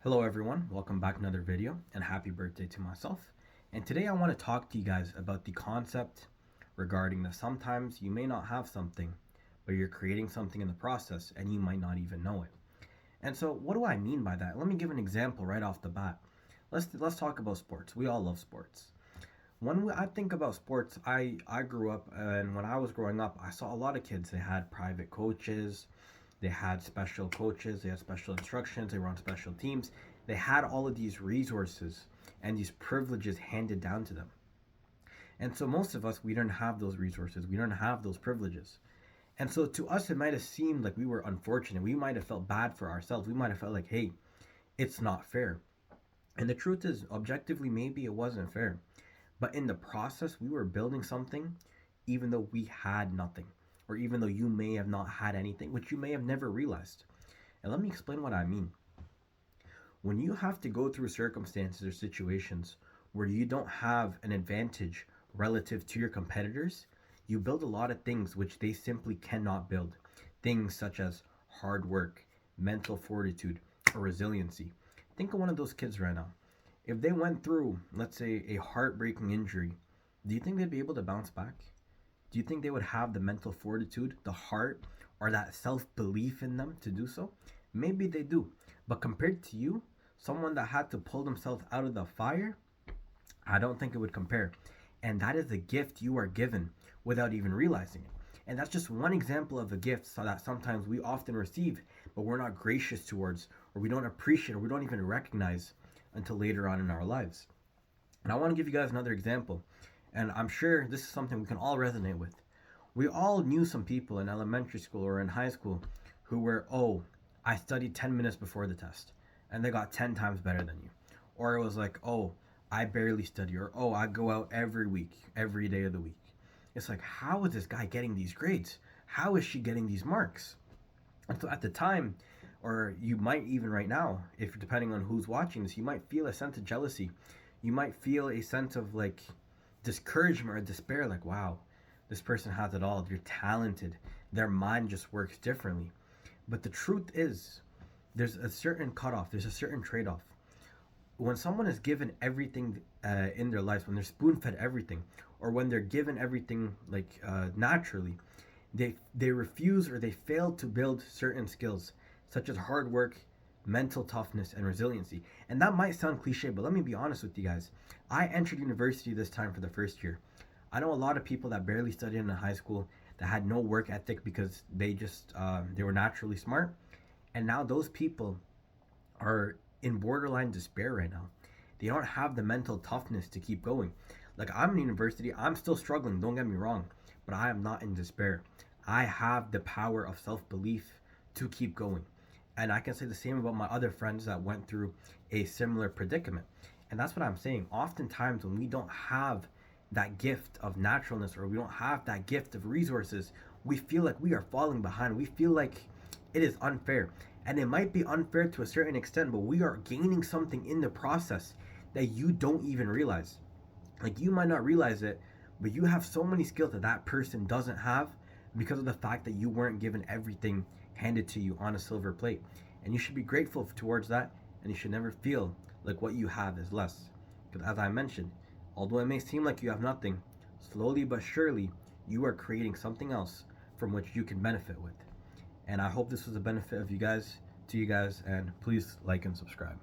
Hello everyone, welcome back to another video and happy birthday to myself. And today I want to talk to you guys about the concept regarding that sometimes you may not have something, but you're creating something in the process and you might not even know it. And so what do I mean by that? Let me give an example right off the bat. Let's talk about sports. We all love sports. When I think about sports, I grew up, and when I was growing up, I saw a lot of kids. They had private coaches, they had special coaches, they had special instructions, they were on special teams. They had all of these resources and these privileges handed down to them. And so most of us, we didn't have those resources, we didn't have those privileges. And so to us, it might have seemed like we were unfortunate. We might have felt bad for ourselves. We might have felt like, hey, it's not fair. And the truth is, objectively, maybe it wasn't fair. But in the process, we were building something even though we had nothing, or even though you may have not had anything, which you may have never realized. And let me explain what I mean. When you have to go through circumstances or situations where you don't have an advantage relative to your competitors, you build a lot of things which they simply cannot build. Things such as hard work, mental fortitude, or resiliency. Think of one of those kids right now. If they went through, let's say, a heartbreaking injury, do you think they'd be able to bounce back? Do you think they would have the mental fortitude, the heart, or that self belief in them to do so? Maybe they do. But compared to you, someone that had to pull themselves out of the fire, I don't think it would compare. And that is a gift you are given without even realizing it. And that's just one example of a gift so that sometimes we often receive, but we're not gracious towards, or we don't appreciate, or we don't even recognize until later on in our lives. And I want to give you guys another example. And I'm sure this is something we can all resonate with. We all knew some people in elementary school or in high school who were, oh, I studied 10 minutes before the test, and they got 10 times better than you. Or it was like, oh, I barely study, or oh, I go out every week, every day of the week. It's like, how is this guy getting these grades? How is she getting these marks? And so at the time, or you might even right now, if depending on who's watching this, you might feel a sense of jealousy. You might feel a sense of like discouragement or despair, like, wow, this person has it all. They're talented. Their mind just works differently. But the truth is, there's a certain cutoff, there's a certain trade off. When someone is given everything in their lives, when they're spoon fed everything, or when they're given everything like naturally, they refuse or they fail to build certain skills such as hard work, mental toughness, and resiliency. And that might sound cliche, but let me be honest with you guys. I entered university this time for the first year. I know a lot of people that barely studied in high school, that had no work ethic because they were naturally smart, and now those people are in borderline despair right now. They don't have the mental toughness to keep going. Like, I'm in university, I'm still struggling, don't get me wrong, but I am not in despair. I have the power of self belief to keep going. And I can say the same about my other friends that went through a similar predicament. And that's what I'm saying. Oftentimes, when we don't have that gift of naturalness, or we don't have that gift of resources, we feel like we are falling behind. We feel like it is unfair. And it might be unfair to a certain extent, but we are gaining something in the process that you don't even realize. Like, you might not realize it, but you have so many skills that that person doesn't have because of the fact that you weren't given everything handed to you on a silver plate. And you should be grateful towards that, and you should never feel like what you have is less. Because as I mentioned, although it may seem like you have nothing, slowly but surely you are creating something else from which you can benefit with. And I hope this was a benefit of you guys to you guys, and please like and subscribe.